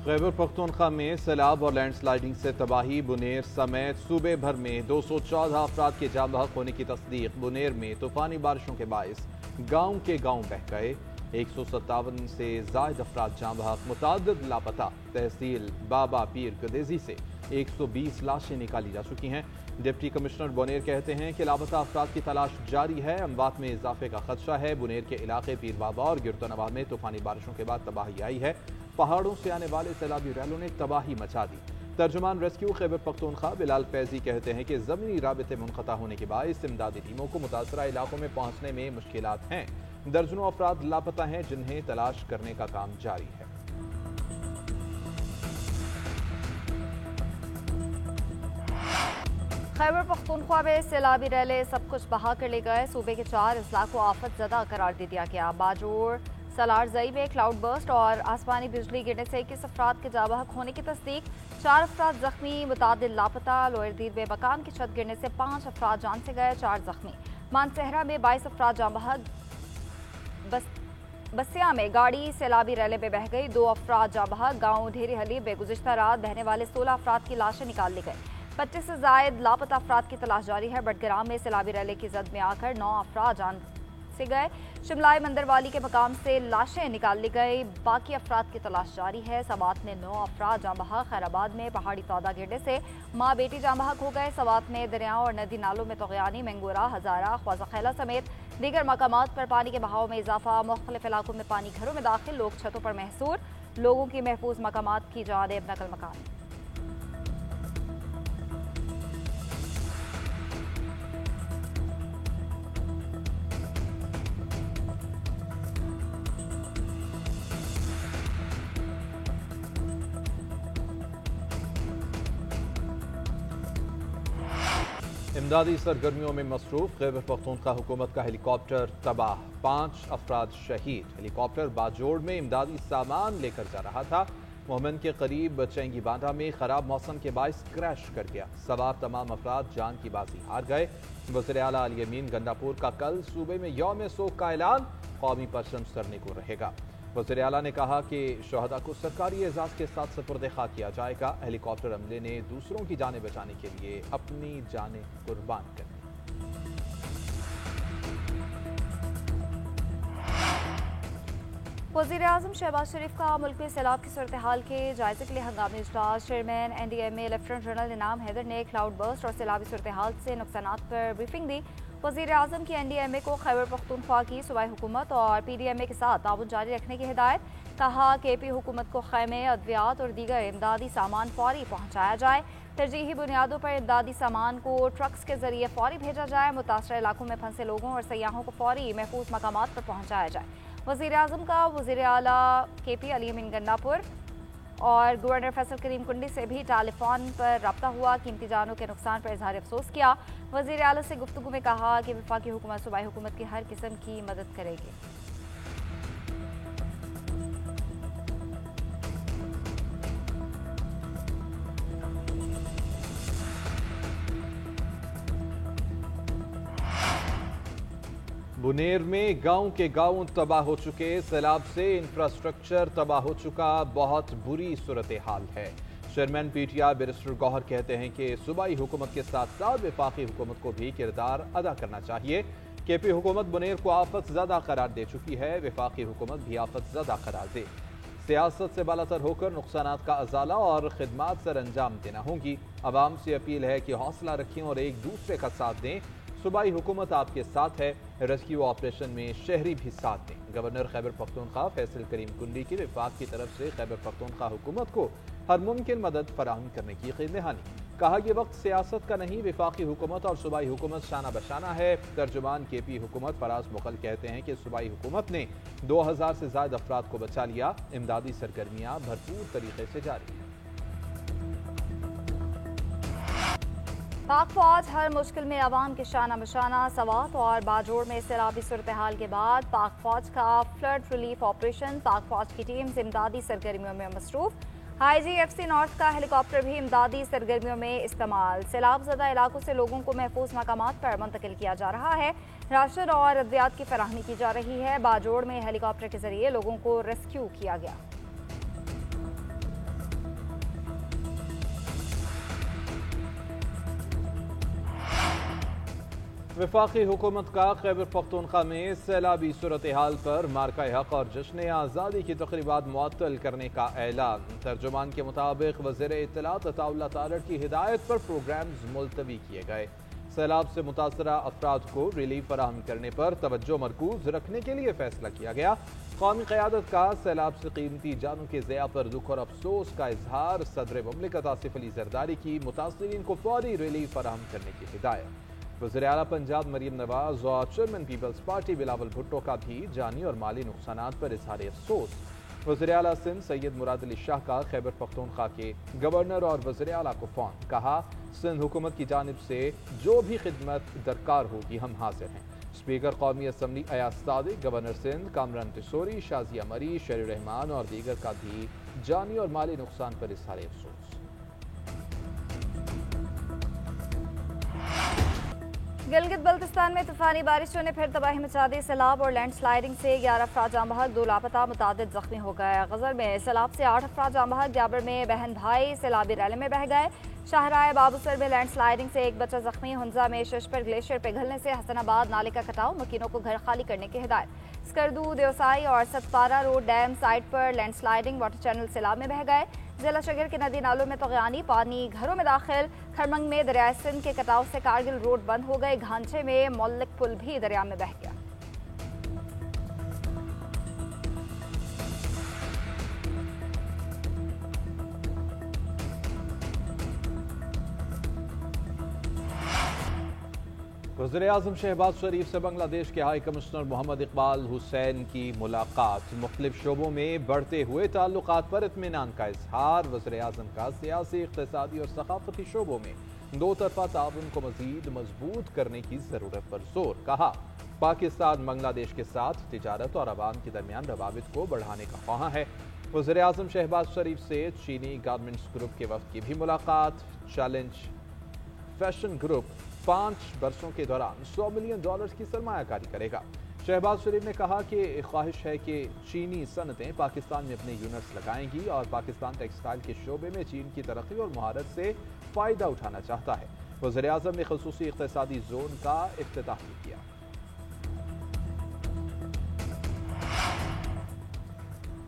खैबर पख्तूनख्वा में सैलाब और लैंडस्लाइडिंग से तबाही। बुनेर समेत सूबे भर में 214 अफराद के जान बहक होने की तस्दीक। बुनेर में तूफानी बारिशों के बायस गाँव के गाँव बह गए। 157 से जायद अफराद जान बहक, मुताद्दिद लापता। तहसील बाबा पीर कदेजी से 120 लाशें निकाली जा चुकी हैं। डिप्टी कमिश्नर बुनेर कहते हैं कि लापता अफराद की तलाश जारी है। अमवात में इजाफे का खदशा है। बुनेर के इलाके पीर बाबा और गिरतनवा में तूफानी बारिशों के बाद तबाही आई है। पहाड़ों से आने वाले सैलाबी रैलों ने तबाही मचा दी। तर्जुमान रेस्क्यू खैबर पख्तूनख्वा बिलाल फैजी कहते हैं कि जमीनी राबते मुनक़ता होने के बायस इमदादी टीमों को मुतासरा इलाकों में पहुंचने में मुश्किलात हैं। दर्जनों अफराद लापता हैं, जिन्हें तलाश करने का काम जारी है। खैबर पख्तूनख्वा में सैलाबी रैले सब कुछ बहा कर ले गए। सूबे के 4 अजला को आफत ज़दा करार दे दिया गया। बाजोड़ सलारजई में क्लाउड बर्स्ट और आसमानी बिजली गिरने से 21 अफराद के जाबहक होने की तस्दीक। 4 अफराद जख्मी, मुतादिल लापता। लोअर दीर में मकान की छत गिरने से 5 अफराद जान से गए, 4 जख्मी। मानसहरा में 22 अफराद जान बहक। बसिया में गाड़ी सैलाबी रैले में बह गई, 2 अफराद जान बहक। गाँव ढेरी हली में गुज़िश्ता रात बहने वाले 16 अफराद की लाशें निकाल ली गई। 25 से जायद लापता अफराद की तलाश जारी है। बटग्राम में सैलाबी रैले की जद में आकर 9 अफराद जान से गए। शिमलाई मंदरवाली के मकाम से लाशें निकाल ली गई, बाकी अफराद की तलाश जारी है। सवात में 9 अफराद जाँ बहक। खैराबाद में पहाड़ी तौदा गिरने से माँ बेटी जाँ बहक हो गए। सवात में दरियाओं और नदी नालों में तगयानी, मंगोरा, हजारा, ख्वाजा खैला समेत दीगर मकामात पर पानी के बहाव में इजाफा। मुख्तलिफ इलाकों में पानी घरों में दाखिल, लोग छतों पर महसूर। लोगों की महफूज मकामात की जानिब नकल मकान। इमदादी सरगर्मियों में मसरूफ। खैबर पख्तूनख्वा हुकूमत का हेलीकॉप्टर तबाह, 5 अफराद शहीद। हेलीकॉप्टर बाजोड़ में इमदादी सामान लेकर जा रहा था। मोहम्मद के करीब चेंगी बांधा में खराब मौसम के बायस क्रैश कर गया। सवार तमाम अफराद जान की बाजी हार गए। वज़ीर आला अली अमीन गंडापुर का कल सूबे में यौम सोग का ऐलान कौमी परचम सरने को रहेगा। वज़ीर आला ने कहा कि शहदा को सरकारी एजाज के साथ सुपुर्द खाक किया जाएगा। हेलीकॉप्टर हमले ने दूसरों की जानें बचाने के लिए अपनी जानें कुर्बान कर दी। वज़ीर आज़म शहबाज शरीफ का मुल्क में सैलाब की सूरत हाल के जायजे के लिए हंगामी इजलास। चेयरमैन NDMA लेफ्टिनेंट जनरल इनाम हैदर ने क्लाउड बर्स्ट और सैलाबी सूरत हाल से नुकसानात पर ब्रीफिंग दी। वज़ीर आज़म की NDMA को खैबर पख्तूनख्वा की सूबाई हुकूमत और PDMA के साथ ताउन जारी रखने की हिदायत। कहा KP हुकूमत को खैमे, अद्वियात और दीगर इमदादी सामान फौरी पहुँचाया जाए। तरजीही बुनियादों पर इमदादी सामान को ट्रक्स के जरिए फौरी भेजा जाए। मुतासरा इलाकों में फंसे लोगों और सयाहों को फौरी महफूज मकामात पर पहुँचाया जाए। वज़ीर आज़म का वज़ीर आला KP अली अमीन गंडापुर और गवर्नर फैसल करीम कुंडी से भी टेलीफोन पर रब्ता हुआ। कीमती जानों के नुकसान पर इजहार अफसोस किया। वज़ीर आला से गुफ्तगू में कहा कि वफाकी हुकूमत सूबाई हुकूमत की हर किस्म की मदद करेगी। बुनेर में गांव के गांव तबाह हो चुके। सैलाब से इंफ्रास्ट्रक्चर तबाह हो चुका। बहुत बुरी सूरत हाल है। चेयरमैन PTI बैरिस्टर गौहर कहते हैं कि सूबाई हुकूमत के साथ साथ वफाकी हुकूमत को भी किरदार अदा करना चाहिए। KP हुकूमत बुनेर को आफत ज़दा करार दे चुकी है। वफाकी हुकूमत भी आफत ज़दा करार दे। सियासत से बालातर होकर नुकसानात का अजाला और खिदमात सर अंजाम देना होंगी। आवाम से अपील है कि हौसला रखें और एक दूसरे का साथ दें। सूबाई हुकूमत आपके साथ है। रेस्क्यू ऑपरेशन में शहरी भी साथ दें। गवर्नर खैबर पख्तूनख्वा फैसल करीम कुंडी की विफाक की तरफ से खैबर पख्तूनख्वा हुकूमत को हर मुमकिन मदद फराहम करने की खीर दहानी। कहा यह वक्त सियासत का नहीं, वफाकी हुकूमत और सूबाई हुकूमत शाना बशाना है। तर्जुमान KP हुकूमत फराज मुगल कहते हैं कि सूबाई हुकूमत ने 2000 से ज्यादा अफराद को बचा लिया। इमदादी सरगर्मियाँ भरपूर तरीके से जारी हैं। पाक फौज हर मुश्किल में अवाम के शाना बशाना। सवात और बाजोड़ में सैलाबी सूरत हाल के बाद पाक फौज का फ्लड रिलीफ ऑपरेशन। पाक फौज की टीम इमदादी सरगर्मियों में मसरूफ। IGFC नॉर्थ का हेलीकॉप्टर भी इमदादी सरगर्मियों में इस्तेमाल। सैलाब ज़दा इलाकों से लोगों को महफूज मकामात पर मुंतकिल किया जा रहा है। राशन और अद्वियात की फराहमी की जा रही है। बाजोड़ में हेलीकॉप्टर के जरिए लोगों को रेस्क्यू किया गया। वफाकी हुकूमत का खैबर पख्तूनख्वा में सैलाबी सूरत हाल पर मार्का हक और जश्न आज़ादी की तकरीबात मुअत्तल करने का ऐलान। तर्जुमान के मुताबिक वज़ीर इत्तलात अताउल्लाह तारड़ की हिदायत पर प्रोग्राम्स मुलतवी किए गए। सैलाब से मुतासरा अफराद को रिलीफ फराहम करने पर तवज्जो मरकूज रखने के लिए फैसला किया गया। कौमी क़यादत का सैलाब से कीमती जानों के ज़िया पर दुख और अफसोस का इजहार। सदर मुमलिकत आसिफ अली जरदारी की मुतासरीन को फौरी रिलीफ फराहम करने की हिदायत। वज़ीर आला पंजाब मरीम नवाज और chairman Peoples Party Bilawal Bhutto का भी जानी और माली नुकसानात पर इजहार अफसोस। वज़ीर आला सिंध सैयद मुराद अली शाह का खैबर पख्तूनख्वा के गवर्नर और वज़ीर आला को फ़ोन। कहा, सिंध हुकूमत की जानिब से जो भी खिदमत दरकार होगी हम हाजिर हैं। स्पीकर कौमी असम्बली अयाज सादिक, गवर्नर सिंध कामरान तिसोरी, शाजिया मरी, शरीर रहमान और दीगर का भी जानी और माली नुकसान पर इजहार अफसोस। गिलगित बल्तिस्तान में तूफानी बारिशों ने फिर तबाही मचा दी। सैलाब और लैंड स्लाइडिंग से 11 अफराद जाँ बहक, 2 लापता, मुतादिद जख्मी हो गए। गजर में सैलाब से 8 अफराद जाँ बहक, ग्याबर में बहन भाई सैलाबी रैली में बह गए। शाहराय बाबूसर में लैंड स्लाइडिंग से 1 बच्चा जख्मी। हुंजा में शश पर ग्लेशियर पिघलने से हसनाबाद नाले का कटाव, मकीनों को घर खाली करने की हिदायत। स्कर्दू, देवसाई और सतपारा रोड डैम साइट पर लैंड स्लाइडिंग, वाटर चैनल सैलाब में बह गए। जिला शगर के नदी नालों में तगयानी, पानी घरों में दाखिल। खरमंग में दरिया सिंध के कटाव से कारगिल रोड बंद हो गए। घांचे में मौलिक पुल भी दरिया में बह गया। वज़ीर-ए-आज़म शहबाज शरीफ से बांग्लादेश के हाई कमिश्नर मोहम्मद इकबाल हुसैन की मुलाकात। मुख्तलिफ शोबों में बढ़ते हुए ताल्लुकात पर इत्मीनान का इजहार। वज़ीर-ए-आज़म का सियासी, इक़्तिसादी और सकाफती शोबों में दो तरफा ताउन को मज़ीद मजबूत करने की ज़रूरत पर जोर। कहा, पाकिस्तान बांग्लादेश के साथ तिजारत और अवाम के दरमियान रवाबित को बढ़ाने का ख्वाहां है। वज़ीर-ए-आज़म शहबाज शरीफ से चीनी गारमेंट्स ग्रुप के वफ़द की भी मुलाकात। चैलेंज फैशन ग्रुप 5 वर्षों के दौरान $100 मिलियन की सरमायाकारी करेगा। शहबाज शरीफ ने कहा कि ख्वाहिश है कि चीनी सनतें पाकिस्तान में अपने यूनिट्स लगाएंगी और पाकिस्तान टेक्सटाइल के शोबे में चीन की तरक्की और महारत से फ़ायदा उठाना चाहता है। वज़ीर-ए-आज़म ने ख़ुसूसी इक़्तिसादी जोन का इफ्तिताह भी किया।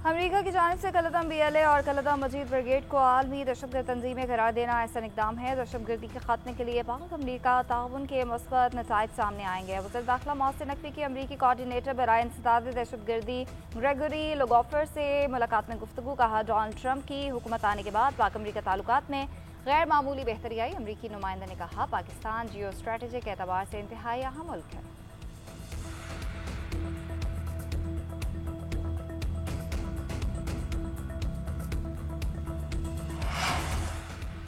अमरीका की जानिब से कलदम BLA और कलदम मजीद ब्रिगेड को आलमी दहशतगर्द तंजीमें करार देना ऐसा इक़दाम है। दहशतगर्दी के खात्मे के लिए पाक अमरीका ताउन के मुस्बत नताइज सामने आएंगे। वज़ीर दाखिला मोहसिन नकवी की अमरीकी कोऑर्डिनेटर बराए इंसदाद दहशतगर्दी ग्रेगरी लोगोफर से मुलाकात में गुफ्तगू। कहा, डोनाल्ड ट्रंप की हुकूमत आने के बाद पाक अमरीका ताल्लुकात में गैर मामूली बेहतरी आई। अमरीकी नुमाइंदा ने कहा, पाकिस्तान जियो स्ट्रेटेजिक एतबार से इंतहाई अहम मुल्क है।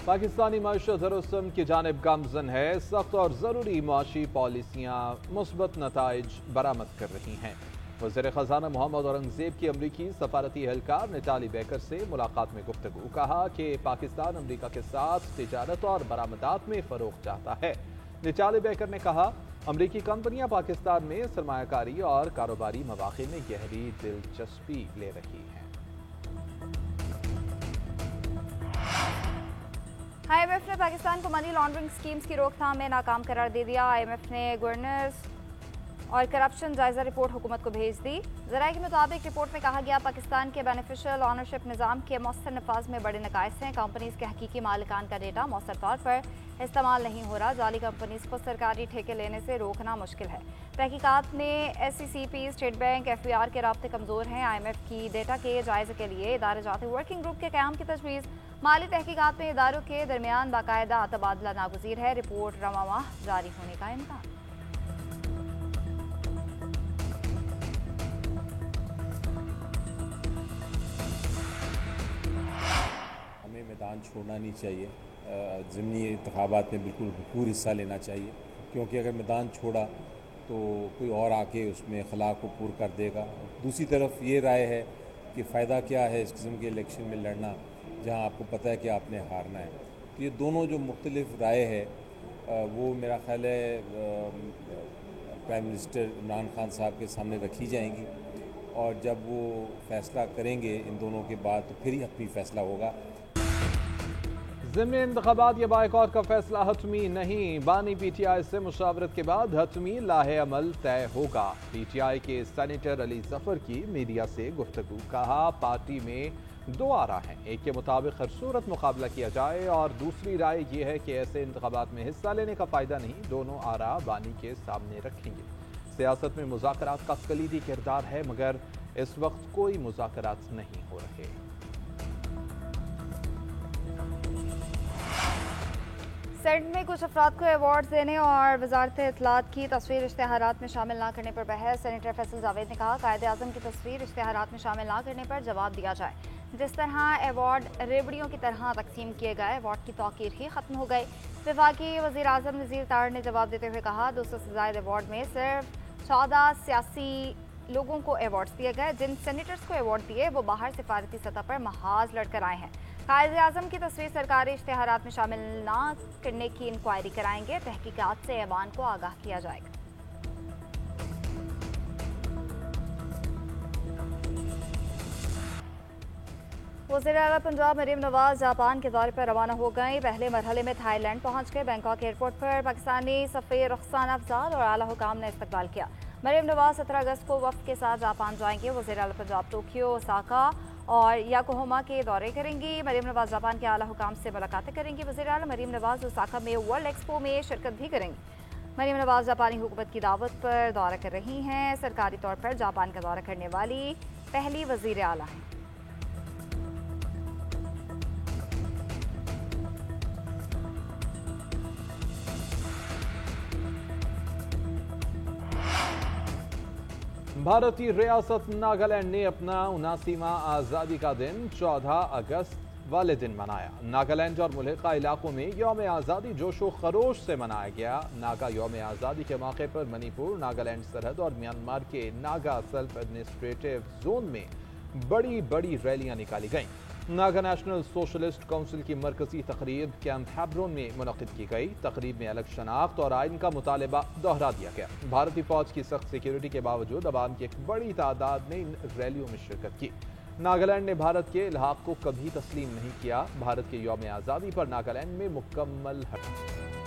पाकिस्तानी मईशत रस्तम की जानिब गामजन है। सख्त और ज़रूरी मुआशी पॉलिसियाँ मुस्बत नताइज बरामद कर रही हैं। वज़ीर ख़जाना मोहम्मद औरंगज़ेब की अमरीकी सफारती एहलकार निटाली बेकर से मुलाकात में गुफ्तगू। कहा कि पाकिस्तान अमरीका के साथ तिजारत और बरामदात में फ़रोग़ चाहता है। निटाली बेकर ने कहा, अमरीकी कंपनियाँ पाकिस्तान में सरमायाकारी और कारोबारी मवाक़े में गहरी दिलचस्पी ले रही हैं। IMF ने पाकिस्तान को मनी लॉन्ड्रिंग स्कीम्स की रोकथाम में नाकाम करार दे दिया। IMF ने गवर्नर्स और करप्शन जायजा रिपोर्ट हुकूमत को भेज दी। ज़राए के मुताबिक रिपोर्ट में कहा गया, पाकिस्तान के बेनिफिशियल ऑनरशिप निज़ाम के मौसर नफाज में बड़े नकाइस हैं। कंपनीज के हकीकी मालिकान का डेटा मौसर तौर पर इस्तेमाल नहीं हो रहा। जाली कंपनीज को सरकारी ठेके लेने से रोकना मुश्किल है। तहकीकात में SCCP, स्टेट बैंक, FBR के राब्ते कमज़ोर हैं। IMF की डेटा के जायजे के लिए इदारे जाते वर्किंग ग्रुप के क़याम की तजवीज़। माली तहकीकात में इदारों के दरमियान बाकायदा तबादला नागुज़ीर है। रिपोर्ट रवा माह जारी होने का इम्कान। हमें मैदान छोड़ना नहीं चाहिए। ज़िमनी इंतखाबात में बिल्कुल भरपूर हिस्सा लेना चाहिए, क्योंकि अगर मैदान छोड़ा तो कोई और आके उसमें खला को पूर कर देगा। दूसरी तरफ ये राय है कि फ़ायदा क्या है इस किस्म के इलेक्शन में लड़ना जहां आपको पता है कि आपने हारना है। तो ये दोनों जो मुख्तलिफ राय है वो मेरा ख्याल है प्राइम मिनिस्टर इमरान खान साहब के सामने रखी जाएंगी, और जब वो फैसला करेंगे इन दोनों के बाद तो फिर ही हतमी फैसला होगा। ज़िमनी इंतखाबात या बाइकॉट का फैसला हतमी नहीं, बानी पीटीआई से मुशावरत के बाद हतमी लाहे अमल तय होगा। पीटीआई के सेनेटर अली जफर की मीडिया से गुफ्तगू, कहा पार्टी में दो आरा हैं, एक के मुताबिक हर सूरत मुकाबला किया जाए और दूसरी राय यह है कि ऐसे इंतखाबात में हिस्सा लेने का फायदा नहीं। दोनों आरा बानी के सामने रखेंगे। सियासत में मुज़ाकरात का कलीदी किरदार है, मगर इस वक्त कोई मुज़ाकरात नहीं हो रहे। सेनेट में कुछ अफराद को अवार्ड देने और वजारत इत्तलात की तस्वीर इश्तिहारात में शामिल ना करने पर बहस। सेनेटर फैसल जावेद ने कहा, कायदे आज़म की तस्वीर इश्तिहारात में शामिल ना करने पर जवाब दिया जाए। जिस तरह अवार्ड रेवड़ियों की तरह तकसीम किए गए, अवार्ड की तौकीर ही खत्म हो गई। वफाकी वज़ीर आज़म नज़ीर तार ने जवाब देते हुए कहा, 200 से ज़ायद अवार्ड में सिर्फ 14 सियासी लोगों को अवार्ड्स दिए गए। जिन सेनेटर्स को अवार्ड दिए वो बाहर सिफारती सतह पर महाज लड़कर आए हैं। कायदे आज़म की तस्वीर सरकारी इश्तिहारात में शामिल ना करने की इंक्वायरी कराएंगे। तहकीकात से ऐवान को आगाह किया जाएगा। वज़ीर आला पंजाब मरीम नवाज जापान के दौरे पर रवाना हो गई। पहले मरहले में थाईलैंड पहुंच गए। बैंकॉक एयरपोर्ट पर पाकिस्तानी सफ़ीर रुखसाना अफजाल और आला हुकाम ने इस्तकबाल किया। मरीम नवाज 17 अगस्त को वफ्द के साथ जापान जाएंगे। वज़ीर आला पंजाब टोक्यो, ओसाका और याकोहामा के दौरे करेंगी। मरीम नवाज जापान के आला हुकाम से मुलाकातें करेंगी। वज़ीर आला मरीम नवाज ओसाका में वर्ल्ड एक्सपो में शिरकत भी करेंगी। मरीम नवाज जापानी हुकूमत की दावत पर दौरा कर रही हैं। सरकारी तौर पर जापान का दौरा करने वाली पहली वज़ीर आला हैं। भारतीय रियासत नागालैंड ने अपना 79वां आज़ादी का दिन 14 अगस्त वाले दिन मनाया। नागालैंड और मुल्हिका इलाकों में यौम आज़ादी जोशो खरोश से मनाया गया। नागा यौम आज़ादी के मौके पर मणिपुर, नागालैंड सरहद और म्यांमार के नागा सेल्फ एडमिनिस्ट्रेटिव जोन में बड़ी बड़ी रैलियां निकाली गईं। नागा नेशनल सोशलिस्ट काउंसिल की मरकजी तकरीब कैंप हैब्रोन में मुनक़िद की गई। तकरीब में अलग शनाख्त और आइन का मुतालबा दोहरा दिया गया। भारतीय फौज की सख्त सिक्योरिटी के बावजूद अवाम की एक बड़ी तादाद ने इन रैलियों में शिरकत की। नागालैंड ने भारत के इल्हाक को कभी तस्लीम नहीं किया। भारत के यौम आज़ादी पर नागालैंड में मुकम्मल हट